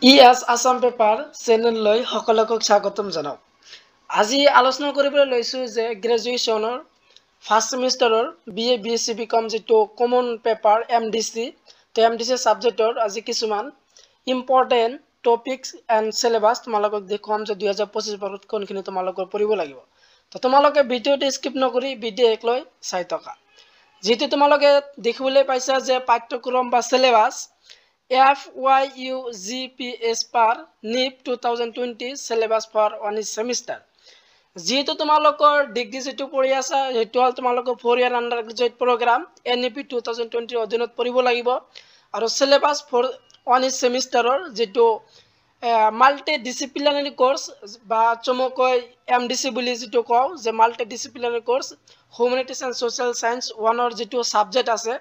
Yes Assam paper চেনেললৈ সকলোকক স্বাগতম জনাওক। আজি আলোচনা কৰিবলৈ লৈছোঁ যে গ্ৰেজুৱেশ্যনৰ ফাৰ্ষ্ট ছেমিষ্টাৰৰ BA BSc BCom যিটো কমন পেপাৰ MDC MDC ছাবজেক্টৰ আজি কিছুমান ইম্পৰ্টেণ্ট টপিকছ এণ্ড চিলেবাছ তোমালোকক দেখুৱাম যে 2025 বৰ্ষত কোনখিনি তোমালোকৰ পঢ়িব লাগিব। তো তোমালোকে ভিডিঅ'টো স্কিপ নকৰি ভিডিঅ' একলৈ চাই থকা। যিটো তোমালোকে দেখিবলৈ পাইছা যে পাঠ্যক্ৰম বা syllabus FYUGPS per NIP 2020 syllabus for one semester. যিহেতু তোমালোকৰ ডিগ্ৰী যিটো পঢ়ি আছা সেইটো হ'ল তোমালোকৰ 4 year undergraduate programme NEP 2020 অধীনত পঢ়িব লাগিব আৰু চিলেবাছ ফৰ ওৱান ছেমিষ্টাৰৰ যিটো মাল্টি ডিচিপ্লিনাৰী কোৰ্স বা চমুকৈ MDC বুলি যিটো কওঁ যে multidisciplinary course humanities and social science ওৱানৰ যিটো ছাবজেক্ট আছে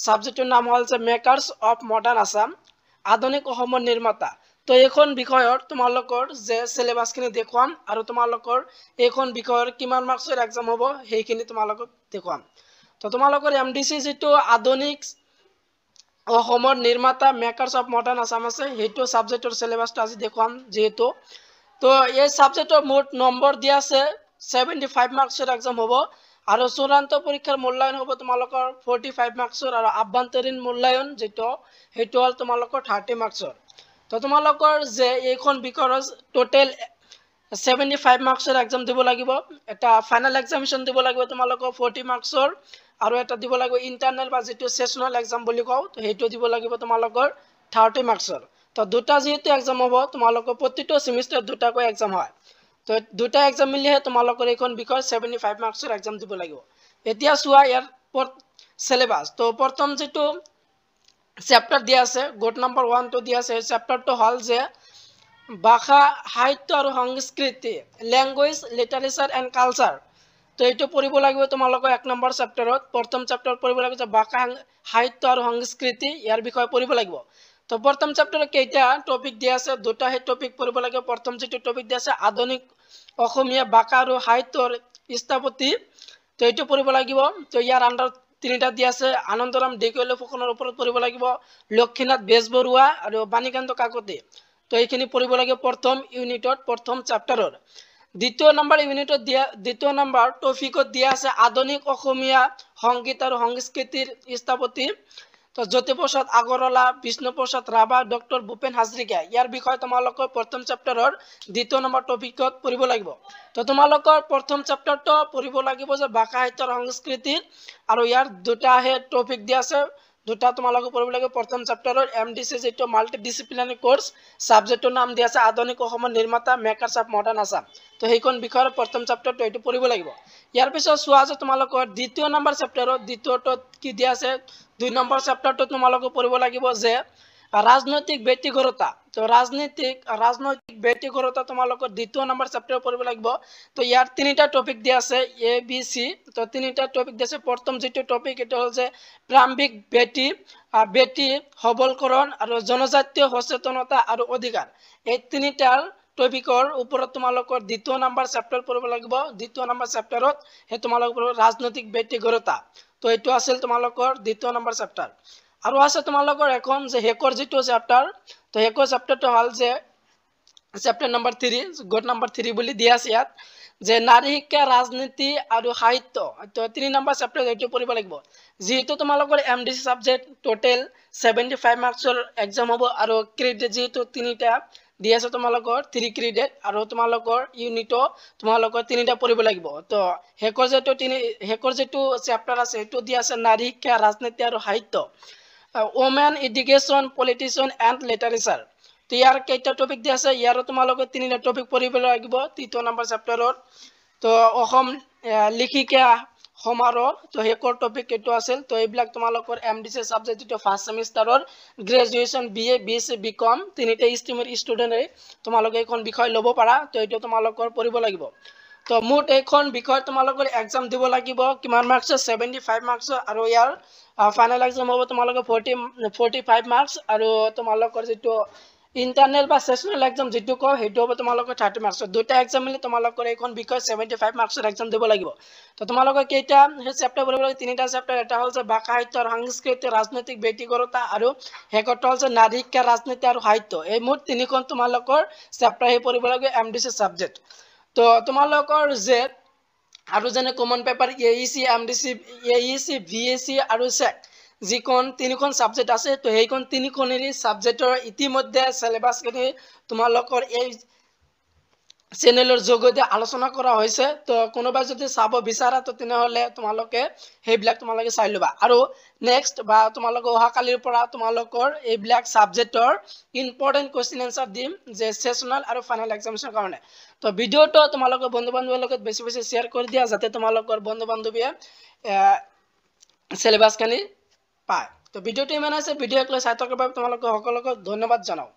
ছাবজেক্টৰ নাম হ'ল যে মেকাৰ্ছ অফ মডাৰ্ণ আসাম আধুনিক অসমৰ নিৰ্মাতা। তো এইখন বিষয়ৰ তোমালোকৰ যে চিলেবাছখিনি দেখুৱাম আৰু তোমালোকৰ এইখন বিষয়ৰ কিমান মাৰ্কছৰ এক্সাম হ'ব সেইখিনি তোমালোকক দেখুৱাম। তো তোমালোকৰ MDC যিটো আধুনিক অসমৰ নিৰ্মাতা মেকাৰ্ছ অফ মডাৰ্ণ আসাম আছে সেইটো ছাবজেক্টৰ চিলেবাছটো আজি দেখুৱাম যিহেতু। তো এই ছাবজেক্টৰ মুঠ নম্বৰ দিয়া আছে 75 মাৰ্কছৰ এক্সাম হ'ব আৰু চূড়ান্ত পৰীক্ষাৰ মূল্যায়ন হ'ব তোমালোকৰ 45 মাৰ্কছৰ আৰু আভ্যন্তৰীণ মূল্যায়ন যিটো সেইটো হ'ল তোমালোকৰ 30 মাৰ্কছৰ। তো তোমালোকৰ যে এইখন বিষয়ৰ টোটেল 75 মাৰ্কছৰ এক্সাম দিব লাগিব, এটা ফাইনেল এক্সামিনেশ্যন দিব লাগিব তোমালোকৰ 40 মাৰ্কছৰ আৰু এটা দিব লাগিব ইণ্টাৰনেল বা যিটো সেশনাল এক্সাম বুলি কওঁ তো সেইটো দিব লাগিব তোমালোকৰ 30 মাৰ্কছৰ। তো দুটা যিহেতু এক্সাম হ'ব তোমালোকৰ প্ৰতিটো সেমিষ্টাৰ দুটাকৈ এক্সাম হয়। তো দুটা এক্সাম মিলিহে তোমালোকৰ এইখন বিষয় 75 মাৰ্কছৰ এক্সাম দিব লাগিব। এতিয়া চোৱা ইয়াৰ চিলেবাছ। তো প্ৰথম যিটো চেপ্টাৰ দিয়া আছে গোট নম্বৰ 1 টো দিয়া আছে এই চেপ্টাৰটো হ'ল যে ভাষা সাহিত্য আৰু সংস্কৃতি লেংগুৱেজ লিটাৰেচাৰ এণ্ড কালচাৰ। তো এইটো পঢ়িব লাগিব তোমালোকৰ 1 নম্বৰ চেপ্টাৰত প্ৰথম চেপ্টাৰ পঢ়িব লাগিব যে ভাষা সাহিত্য আৰু সংস্কৃতি ইয়াৰ বিষয়ে পঢ়িব লাগিব। তো প্ৰথম চেপ্টাৰত কেইটা টপিক দিয়া আছে দুটা সেই টপিক পঢ়িব লাগিব। প্ৰথম যিটো টপিক দিয়া আছে আধুনিক অসমীয়া ভাষা আৰু সাহিত্যৰ স্থপতি তো এইটো পঢ়িব লাগিব। তো ইয়াৰ আন্ডাৰত তিনিটা দিয়া আছে আনন্দৰাম ডেকিয়াল ফুকনৰ ওপৰত পঢ়িব লাগিব, লক্ষীনাথ বেজবৰুৱা আৰু বাণীকান্ত কাকতি। তো এইখিনি পঢ়িব লাগিব প্ৰথম ইউনিটত প্ৰথম চেপ্টাৰৰ। দ্বিতীয় নম্বৰ ইউনিটত দিয়া দ্বিতীয় নম্বৰ টপিকত দিয়া আছে আধুনিক অসমীয়া সংগীত আৰু সংস্কৃতিৰ স্থপতি তো জ্যোতিপ্ৰসাদ আগৰৱালা, বিষ্ণুপ্ৰসাদ ৰাভা, ডক্টৰ ভূপেন হাজৰিকা ইয়াৰ বিষয়ে তোমালোকৰ প্ৰথম চেপ্টাৰৰ দ্বিতীয় নম্বৰ টপিকত পঢ়িব লাগিব। তো তোমালোকৰ প্ৰথম চেপ্টাৰটো পঢ়িব লাগিব যে ভাষা সাহিত্য আৰু সংস্কৃতি আৰু ইয়াৰ দুটা হে টপিক দিয়া আছে দুটা তোমালোকে পঢ়িব লাগিব প্ৰথম চেপ্টাৰৰ MDC যিটো মাল্টি ডিচিপ্লিনাৰী কোৰ্স সাবজেক্টৰ নাম দিয়া আছে আধুনিক অসমৰ নিৰ্মাতা মেকাৰ্ছ অফ মডাৰ্ণ আসাম। তো সেইখন বিষয়ৰ প্ৰথম চেপ্টাৰটো এইটো পঢ়িব লাগিব। ইয়াৰ পিছত চোৱা যে তোমালোকৰ দ্বিতীয় নম্বৰ চেপ্টাৰত দ্বিতীয়টোত কি দিয়া আছে 2 নম্বৰ চেপ্টাৰটো তোমালোকে পঢ়িব লাগিব যে ৰাজনৈতিক ব্যক্তিগততা। তো ৰাজনৈতিক ব্যক্তিগততা তোমালোকৰ দ্বিতীয় নম্বৰ চেপ্টাৰ পঢ়িব লাগিব। তো ইয়াৰ তিনিটা টপিক দিয়া আছে ABC। তো তিনিটা টপিক দিয়া আছে প্ৰথম যিটো টপিক এটা হ'ল যে প্ৰাৰম্ভিক বেটি সবলকৰণ আৰু জনজাতীয় সচেতনতা আৰু অধিকাৰ এই তিনিটাৰ টপিকৰ ওপৰত তোমালোকৰ দ্বিতীয় নম্বৰ চেপ্টাৰ পঢ়িব লাগিব। দ্বিতীয় নম্বৰ চেপ্টাৰত সেই তোমালোকৰ ৰাজনৈতিক ব্যক্তিগততা। তো এইটো আছিল তোমালোকৰ দ্বিতীয় নম্বৰ চেপ্টাৰ। আৰু আছে তোমালোকৰ এখন যে হেকৰ যিটো চেপ্টাৰ তো হেকৰ চেপ্টাৰটো হ'ল যে চেপ্টাৰ নম্বৰ 3 গোট নম্বৰ 3 বুলি দিয়া আছে ইয়াত যে নাৰী শিক্ষা ৰাজনীতি আৰু সাহিত্য। তো 3 নম্বৰ চেপ্টাৰ এইটো পঢ়িব লাগিব। যিহেতু তোমালোকৰ MDC সাবজেক্ট টোটেল 75 মাৰ্কছৰ এক্সাম হ'ব আৰু ক্ৰেডিট যিহেতু তিনিটা দি আছে তোমালোকৰ 3 ক্ৰেডিট আৰু তোমালোকৰ ইউনিটো তোমালোকৰ তিনিটা পঢ়িব লাগিব। তো হেকৰ যিটো চেপ্টাৰ আছে সেইটো দিয়া আছে নাৰী শিক্ষা ৰাজনীতি আৰু সাহিত্য women education politician and literature. তো ইয়াৰ কেইটা টপিক দিয়া আছে ইয়াৰো তোমালোকে তিনিটা টপিক পঢ়িব লাগিব তৃতীয় নম্বৰ চেপ্টাৰত। তো অসম লিখিকা সমাৰোহ তো হেকৰ টপিক এইটো আছিল। তো এইবিলাক তোমালোকৰ MDC সাবজেক্ট যিটো ফাৰ্ষ্ট ছেমিষ্টাৰৰ গ্ৰেজুৱেশ্যন BA BSc BCom তিনিটা ষ্ট্ৰীমৰ ষ্টুডেণ্টে তোমালোকে এইখন বিষয় ল'ব পাৰা। তো এইটো তোমালোকৰ পঢ়িব লাগিব। তো মুঠ এইখন বিষয় তোমালোকৰ এক্সাম দিব লাগিব কিমান মাৰ্কছৰ 75 মাৰ্কছৰ আৰু ইয়াৰ ফাইনেল এক্সাম হ'ব তোমালোকৰ 45 মাৰ্কছ আৰু তোমালোকৰ যিটো ইন্টাৰনেল বা সেশনাল এক্সাম যেটো কয় হেটো হ'ব তোমালোকৰ 30 মাৰ্কছৰ দুটা এক্সাম মিলি তোমালোকৰ এইখন বিষয় 75 মাৰ্কছৰ এক্সাম দিব লাগিব তো তোমালোকৰ কেইটা হে চেপ্টাৰ পঢ়িব লাগিব তিনিটা চেপ্টাৰ এটা হ'ল যে ভাষা সাহিত্য আৰু সংস্কৃতি ৰাজনৈতিক ব্যক্তিগততা আৰু হেকটো হ'ল যে নাৰী শিক্ষা ৰাজনীতি আৰু সাহিত্য এই মুঠ তিনিখন তোমালোকৰ চেপ্টাৰ হে পঢ়িব লাগিব এমডিসি সাবজেক্ট তো তোমালোকৰ যে আৰু যেনে কমন পেপাৰ এইচি এমডিসি এইচি ভিএসি আৰু সেক যিখন তিনিখন সাবজেক্ট আছে তো সেইখন তিনিখনেৰি সাবজেক্টৰ ইতিমধ্যে সিলেবাসখিনি তোমালোকৰ এই চেনেলৰ যোগেদি আলোচনা কৰা হৈছে তো কোনোবা যদি চাব বিচাৰা তো তেনেহলে তোমালোকে সেইবিলাক তোমালোকে চাই লবা আৰু নেক্সট বা তোমালোকে অহা কালিৰ পৰা তোমালোকৰ এইবিলাক সাবজেক্টৰ ইম্পৰ্টেন্ট কোৱেশ্চন আনসাৰ দিম যে সেশনাল আৰু ফাইনাল এক্সামিনেশনৰ কাৰণে তো ভিডিওটো তোমালোকৰ বন্ধু বান্ধৱীৰ লগত বেছি বেছি শেয়াৰ কৰি দিয়া যাতে তোমালোকৰ বন্ধু বান্ধৱীয়ে সিলেবাসখিনি পায় তো ভিডিওটো ইমান আছে ভিডিওক লৈ চাই থকাৰ বাবে তোমালোকক সকলোকে ধন্যবাদ জনাও